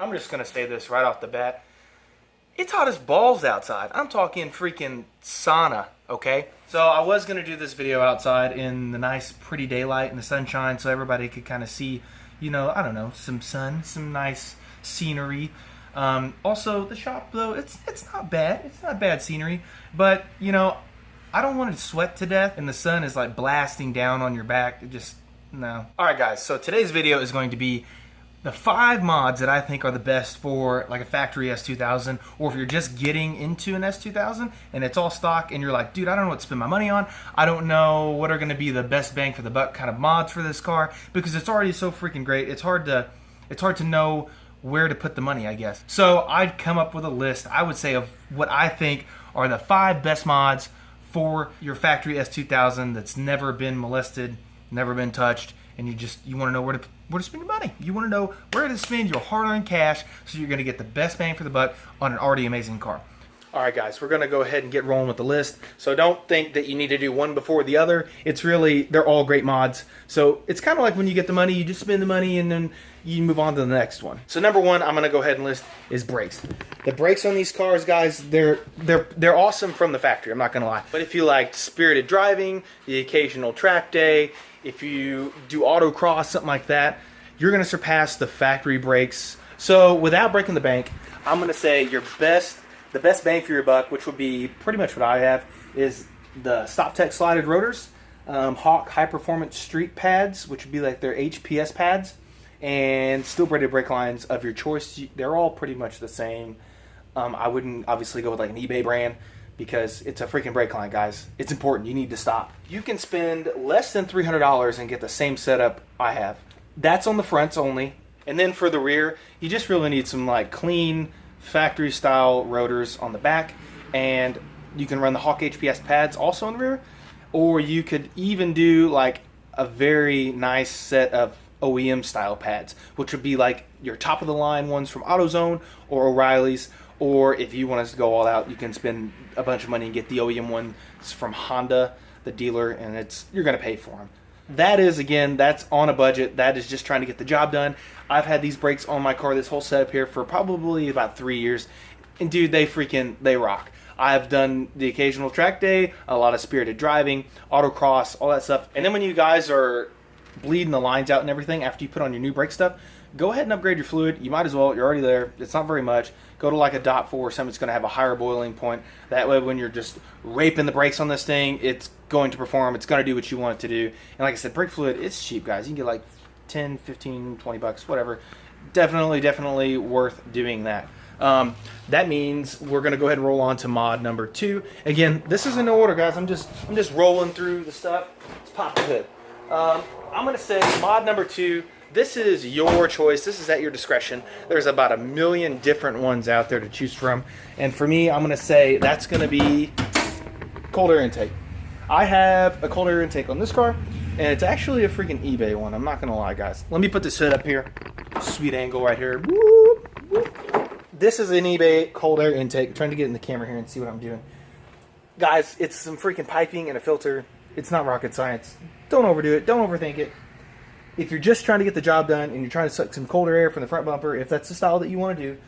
I'm just gonna say this right off the bat. It's hot as balls outside. I'm talking freaking sauna, okay? So I was gonna do this video outside in the nice pretty daylight and the sunshine so everybody could kind of see, you know, I don't know, some sun, some nice scenery. Also, the shop though, it's not bad. It's not bad scenery, but you know, I don't want to sweat to death and the sun is like blasting down on your back. It just, no. Alright guys, so today's video is going to be the 5 mods that I think are the best for like a factory S2000, or if you're just getting into an S2000 and it's all stock and you're like, dude, I don't know what to spend my money on. I don't know what are going to be the best bang for the buck kind of mods for this car because it's already so freaking great. It's hard to know where to put the money, I guess. So I'd come up with a list, I would say, of what I think are the 5 best mods for your factory S2000 that's never been molested, never been touched, and you want to know where to spend your money. You want to know where to spend your hard-earned cash so you're going to get the best bang for the buck on an already amazing car. Alright guys, we're going to go ahead and get rolling with the list. So don't think that you need to do one before the other. It's really, they're all great mods. So it's kind of like when you get the money, you just spend the money and then you move on to the next one. So number one I'm going to go ahead and list is brakes. The brakes on these cars, guys, they're awesome from the factory, I'm not going to lie. But if you like spirited driving, the occasional track day, if you do autocross, something like that, you're going to surpass the factory brakes. So without breaking the bank, I'm going to say the best bang for your buck, which would be pretty much what I have, is the StopTech slided rotors, Hawk high performance street pads, which would be like their HPS pads, and steel braided brake lines of your choice. They're all pretty much the same. I wouldn't obviously go with like an eBay brand, because it's a freaking brake line, guys. It's important. You need to stop. You can spend less than $300 and get the same setup I have. That's on the fronts only. And then for the rear, you just really need some like clean factory style rotors on the back. And you can run the Hawk HPS pads also on the rear. Or you could even do like a very nice set of OEM style pads, which would be like your top of the line ones from AutoZone or O'Reilly's. Or if you want us to go all out, you can spend a bunch of money and get the OEM ones from Honda, the dealer, and you're going to pay for them. That is, again, that's on a budget. That is just trying to get the job done. I've had these brakes on my car, this whole setup here, for probably about 3 years. And dude, they rock. I've done the occasional track day, a lot of spirited driving, autocross, all that stuff. And then when you guys are bleeding the lines out and everything after you put on your new brake stuff, go ahead and upgrade your fluid. You might as well. You're already there. It's not very much. Go to like a .4 or something that's going to have a higher boiling point. That way when you're just raping the brakes on this thing, it's going to perform. It's going to do what you want it to do. And like I said, brake fluid, it's cheap, guys. You can get like 10, 15, 20 bucks, whatever. Definitely worth doing that. That means we're going to go ahead and roll on to mod number 2. Again, this is in no order, guys. I'm just rolling through the stuff. Let's pop the hood. I'm going to say mod number 2. This is your choice. This is at your discretion. There's about 1 million different ones out there to choose from. And for me, I'm going to say that's going to be cold air intake. I have a cold air intake on this car, and it's actually a freaking eBay one. I'm not going to lie, guys. Let me put this hood up here. Sweet angle right here. Whoop, whoop. This is an eBay cold air intake. I'm trying to get in the camera here and see what I'm doing. Guys, it's some freaking piping and a filter. It's not rocket science. Don't overdo it. Don't overthink it. If you're just trying to get the job done and you're trying to suck some colder air from the front bumper, if that's the style that you want to do,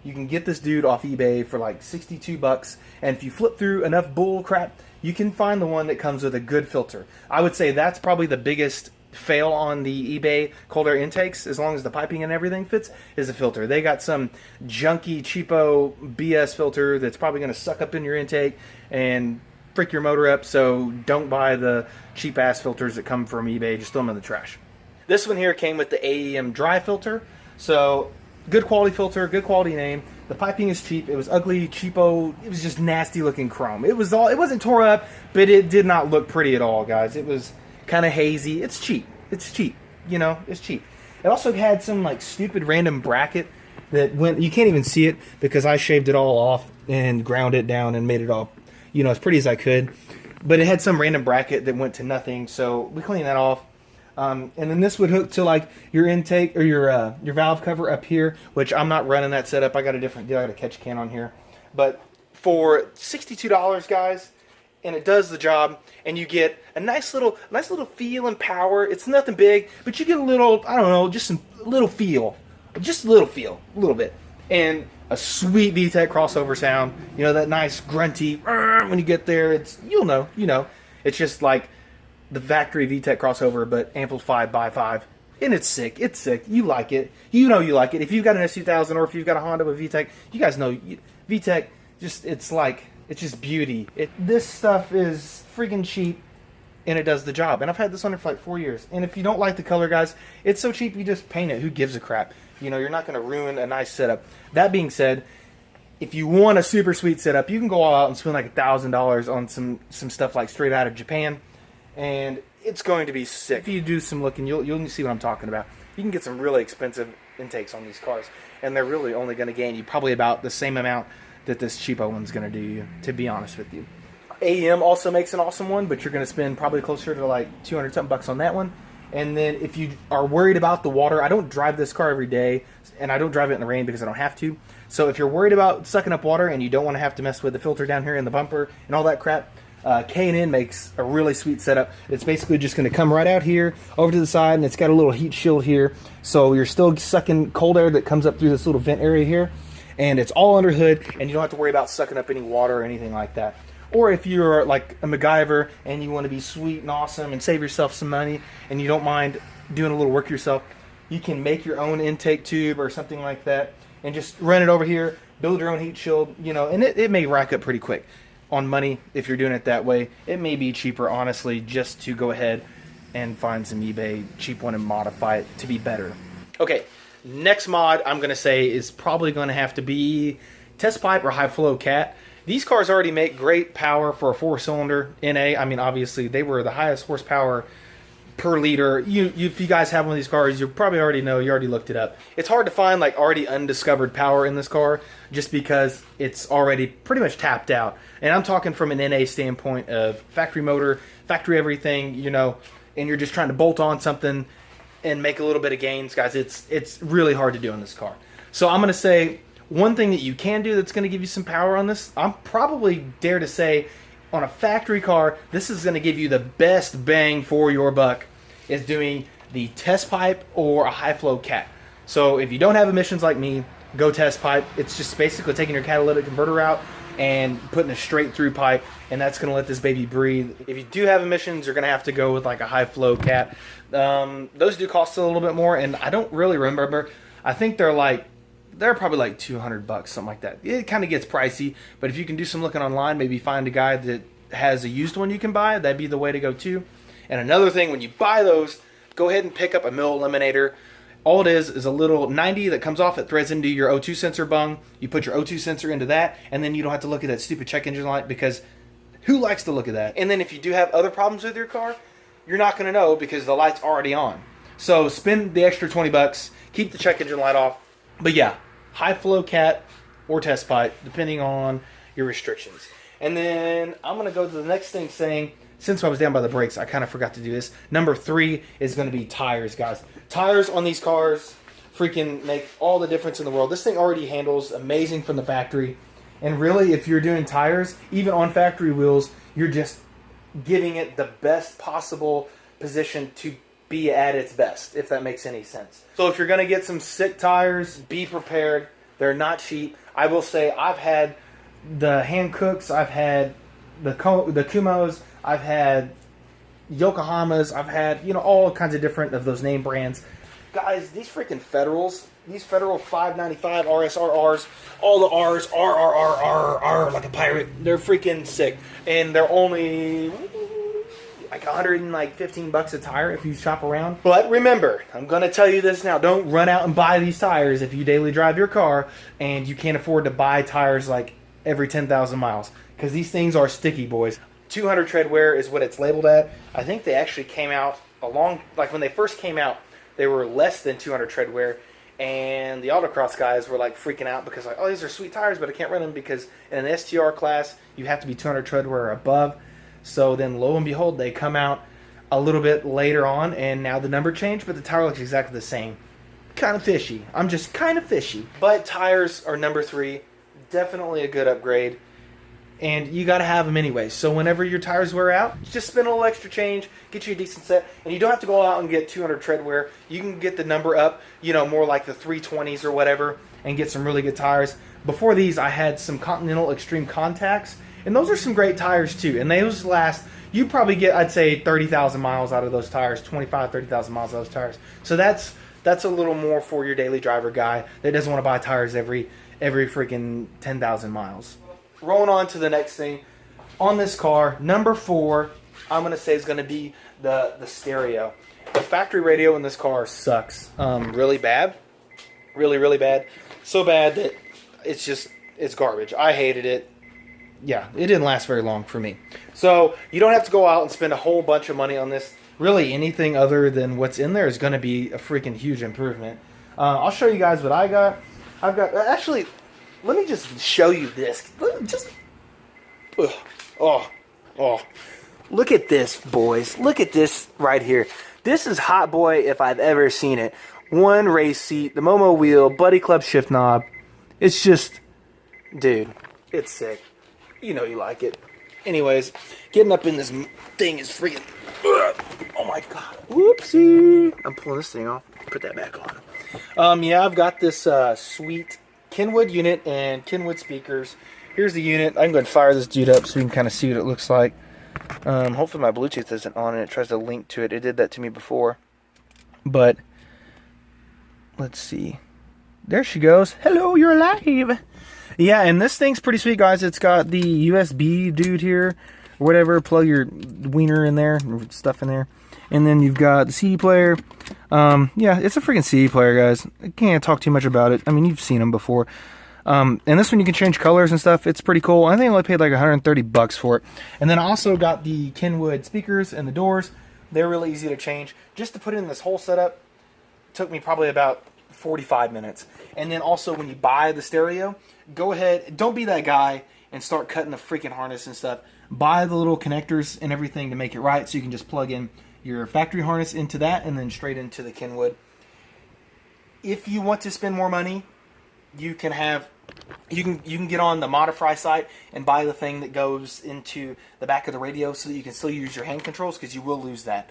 you can get this dude off eBay for like 62 bucks. And if you flip through enough bull crap, you can find the one that comes with a good filter. I would say that's probably the biggest fail on the eBay cold air intakes, as long as the piping and everything fits, is the filter. They got some junky, cheapo BS filter that's probably going to suck up in your intake and freak your motor up. So don't buy the cheap ass filters that come from eBay. Just throw them in the trash. This one here came with the AEM dry filter, so good quality filter, good quality name. The piping is cheap. It was ugly, cheapo. It was just nasty looking chrome. It wasn't tore up, but it did not look pretty at all, guys. It was kind of hazy. It's cheap. It's cheap. You know, it's cheap. It also had some like stupid random bracket that went. You can't even see it because I shaved it all off and ground it down and made it all, you know, as pretty as I could. But it had some random bracket that went to nothing, so we cleaned that off. And then this would hook to like your intake or your valve cover up here, which I'm not running that setup. I got a different deal. I got a catch can on here. But for $62, guys, and it does the job, and you get a nice little feel and power. It's nothing big, but you get a little, I don't know, just some little feel just a little feel, a little bit. And a sweet VTEC crossover sound. You know, that nice grunty, when you get there, it's, you know. It's just like the factory VTEC crossover, but amplified by 5. And it's sick. It's sick. You like it. You know you like it. If you've got an S2000 or if you've got a Honda with VTEC, you guys know VTEC, just, it's just beauty. This stuff is freaking cheap, and it does the job. And I've had this on it for like 4 years. And if you don't like the color, guys, it's so cheap, you just paint it. Who gives a crap? You know, you're not going to ruin a nice setup. That being said, if you want a super sweet setup, you can go all out and spend like $1,000 on some stuff like straight out of Japan, and it's going to be sick. If you do some looking, you'll see what I'm talking about. You can get some really expensive intakes on these cars, and they're really only going to gain you probably about the same amount that this cheapo one's going to do you, to be honest with you. AEM also makes an awesome one, but you're going to spend probably closer to like 200 something bucks on that one. And then if you are worried about the water, I don't drive this car every day, and I don't drive it in the rain because I don't have to. So if you're worried about sucking up water and you don't want to have to mess with the filter down here in the bumper and all that crap, K&N makes a really sweet setup. It's basically just going to come right out here over to the side, and it's got a little heat shield here. So you're still sucking cold air that comes up through this little vent area here. And it's all under hood, and you don't have to worry about sucking up any water or anything like that. Or if you're like a MacGyver and you want to be sweet and awesome and save yourself some money and you don't mind doing a little work yourself, you can make your own intake tube or something like that and just run it over here, build your own heat shield, you know, and it may rack up pretty quick on money if you're doing it that way. It may be cheaper, honestly, just to go ahead and find some eBay cheap one and modify it to be better. Okay, next mod I'm going to say is probably going to have to be test pipe or high flow cat. These cars already make great power for a 4-cylinder NA. I mean, obviously, they were the highest horsepower per liter. If you guys have one of these cars, you probably already know. You already looked it up. It's hard to find like already undiscovered power in this car just because it's already pretty much tapped out. And I'm talking from an NA standpoint of factory motor, factory everything, you know, and you're just trying to bolt on something and make a little bit of gains. Guys, it's really hard to do in this car. So I'm going to say, one thing that you can do that's going to give you some power on this, I'm probably dare to say, on a factory car, this is going to give you the best bang for your buck, is doing the test pipe or a high flow cat. So if you don't have emissions like me, go test pipe. It's just basically taking your catalytic converter out and putting a straight through pipe, and that's going to let this baby breathe. If you do have emissions, you're going to have to go with like a high flow cat. Those do cost a little bit more, and I don't really remember. I think they're probably like 200 bucks, something like that. It kind of gets pricey, but if you can do some looking online, maybe find a guy that has a used one you can buy, that'd be the way to go too. And another thing, when you buy those, go ahead and pick up a mill eliminator. All it is a little 90 that comes off, it threads into your O2 sensor bung. You put your O2 sensor into that, and then you don't have to look at that stupid check engine light, because who likes to look at that? And then if you do have other problems with your car, you're not going to know because the light's already on. So spend the extra 20 bucks, keep the check engine light off. But yeah, high flow cat or test pipe, depending on your restrictions. And then I'm going to go to the next thing saying, since I was down by the brakes, I kind of forgot to do this. Number 3 is going to be tires, guys. Tires on these cars freaking make all the difference in the world. This thing already handles amazing from the factory. And really, if you're doing tires, even on factory wheels, you're just giving it the best possible position to be at its best, if that makes any sense. So if you're going to get some sick tires, be prepared. They're not cheap. I will say I've had the Hankooks, I've had the Kumos, I've had Yokohamas, I've had, you know, all kinds of different of those name brands. Guys, these freaking Federals, these Federal 595 RSRRs, all the R's, R, like a pirate, they're freaking sick. And they're only like 115 bucks a tire if you shop around. But remember, I'm going to tell you this now. Don't run out and buy these tires if you daily drive your car and you can't afford to buy tires like every 10,000 miles. Because these things are sticky, boys. 200 tread wear is what it's labeled at. I think they actually came out like when they first came out, they were less than 200 tread wear. And the autocross guys were like freaking out because like, oh, these are sweet tires, but I can't run them because in an STR class, you have to be 200 tread wear or above. So then, lo and behold, they come out a little bit later on, and now the number changed, but the tire looks exactly the same. Kind of fishy. I'm just kind of fishy. But tires are number 3. Definitely a good upgrade. and you got to have them anyway. So whenever your tires wear out, just spend a little extra change, get you a decent set, and you don't have to go out and get 200 tread wear. You can get the number up, you know, more like the 320s or whatever, and get some really good tires. Before these, I had some Continental Extreme Contacts, and those are some great tires too, and those last, you probably get, I'd say, 30,000 miles out of those tires, 30,000 miles out of those tires. So that's a little more for your daily driver guy that doesn't want to buy tires every freaking 10,000 miles. Rolling on to the next thing on this car, number 4, I'm gonna say is gonna be the stereo. The factory radio in this car sucks, really bad, really bad, so bad that it's garbage. I hated it. Yeah, it didn't last very long for me. So you don't have to go out and spend a whole bunch of money on this. Really, anything other than what's in there is going to be a freaking huge improvement. I'll show you guys what I got. I've got, actually, let me just show you this. Look at this, boys. Look at this right here. This is Hot Boy if I've ever seen it. One race seat, the Momo wheel, Buddy Club shift knob. It's just, dude, it's sick. You know you like it. Anyways, getting up in this thing is freaking... Oh my god. Whoopsie. I'm pulling this thing off. Put that back on. Yeah, I've got this sweet Kenwood unit and Kenwood speakers. Here's the unit. I can go and fire this dude up so you can kind of see what it looks like. Hopefully my Bluetooth isn't on and it tries to link to it. It did that to me before. But, let's see. There she goes. Hello, you're alive. Yeah, and this thing's pretty sweet, guys. It's got the USB dude here, or whatever. Plug your wiener in there, stuff in there. And then you've got the CD player. Yeah, it's a freaking CD player, guys. I can't talk too much about it. I mean, you've seen them before. And this one you can change colors and stuff. It's pretty cool. I think I only paid like 130 bucks for it. And then I also got the Kenwood speakers and the doors. They're really easy to change. Just to put in this whole setup took me probably about 45 minutes. And then also when you buy the stereo, go ahead, don't be that guy and start cutting the freaking harness and stuff. Buy the little connectors and everything to make it right, so you can just plug in your factory harness into that and then straight into the Kenwood. If you want to spend more money, you can get on the Modify site and buy the thing that goes into the back of the radio so that you can still use your hand controls, because you will lose that.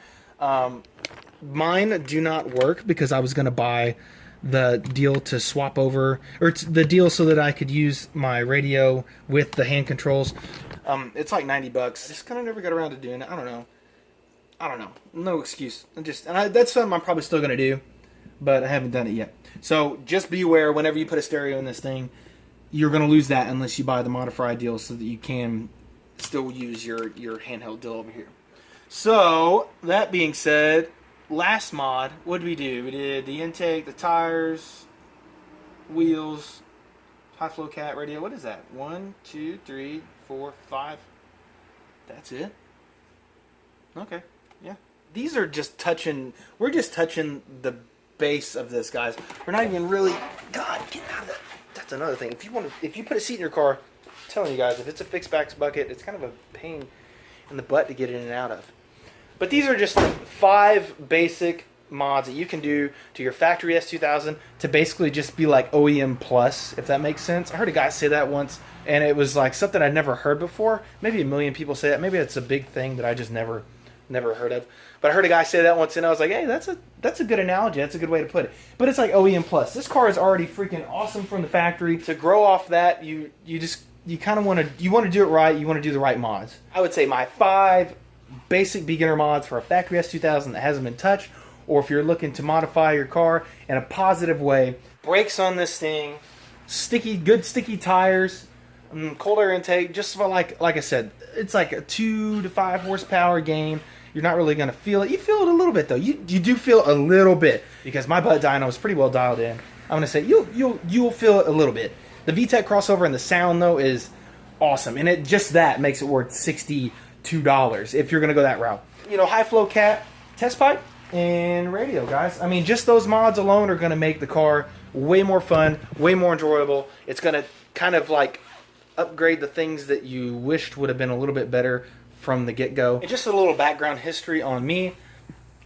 Mine do not work because I was going to buy the deal to swap over, or the deal so that I could use my radio with the hand controls. It's like 90 bucks. Just kind of never got around to doing it. I don't know. No excuse. That's something I'm probably still going to do, but I haven't done it yet. So just be aware, whenever you put a stereo in this thing, you're going to lose that unless you buy the modified deal so that you can still use your handheld deal over here. So, that being said, last mod, what did we do? We did the intake, the tires, wheels, high flow cat radio. What is that? 1, 2, 3, 4, 5. That's it? Okay, yeah. These are just touching, we're just touching the base of this, guys. We're not even really, God, get out of that. That's another thing. If you put a seat in your car, I'm telling you guys, if it's a fixed backs bucket, it's kind of a pain in the butt to get in and out of. But these are just 5 basic mods that you can do to your factory S2000 to basically just be like OEM plus, if that makes sense. I heard a guy say that once, and it was like something I'd never heard before. Maybe a million people say that. Maybe it's a big thing that I just never heard of. But I heard a guy say that once, and I was like, hey, that's a good analogy. That's a good way to put it. But it's like OEM plus. This car is already freaking awesome from the factory. To grow off that, you kind of want to do it right. You want to do the right mods. I would say my 5 basic beginner mods for a factory S2000 that hasn't been touched, or if you're looking to modify your car in a positive way. Brakes on this thing, good sticky tires, cold air intake. Just for like I said, it's like a 2 to 5 horsepower gain. You're not really going to feel it. You feel it a little bit though. You do feel a little bit, because my butt dyno is pretty well dialed in. I'm going to say you'll feel it a little bit. The VTEC crossover and the sound though is awesome, and that makes it worth $62 if you're going to go that route. You know, high flow cat, test pipe, and radio, guys. I mean, just those mods alone are going to make the car way more fun, way more enjoyable. It's going to kind of like upgrade the things that you wished would have been a little bit better from the get-go. And just a little background history on me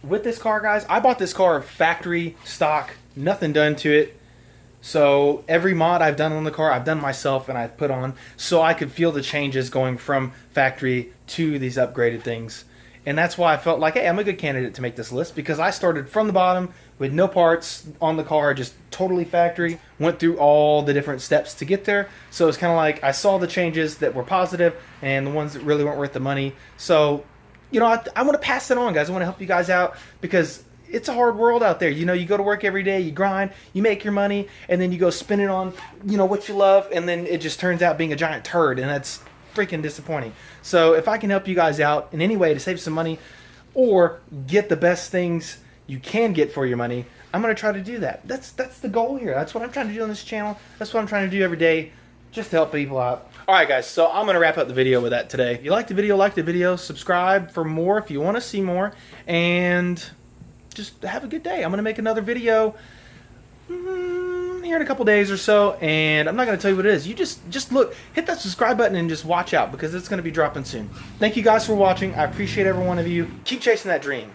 with this car, guys. I bought this car factory stock, nothing done to it. So every mod I've done on the car, I've done myself and I've put on so I could feel the changes going from factory to these upgraded things. And that's why I felt like, hey, I'm a good candidate to make this list, because I started from the bottom with no parts on the car, just totally factory, went through all the different steps to get there. So it's kind of like I saw the changes that were positive and the ones that really weren't worth the money. So, you know, I want to pass it on, guys. I want to help you guys out, because it's a hard world out there. You know, you go to work every day, you grind, you make your money, and then you go spend it on, you know, what you love, and then it just turns out being a giant turd, and that's freaking disappointing. So if I can help you guys out in any way to save some money or get the best things you can get for your money, I'm going to try to do that. That's the goal here. That's what I'm trying to do on this channel. That's what I'm trying to do every day, just to help people out. Alright guys, so I'm going to wrap up the video with that today. If you like the video, subscribe for more if you want to see more, and just have a good day. I'm going to make another video here in a couple days or so, and I'm not going to tell you what it is. You just look, hit that subscribe button and just watch out, because it's going to be dropping soon. Thank you guys for watching. I appreciate every one of you. Keep chasing that dream.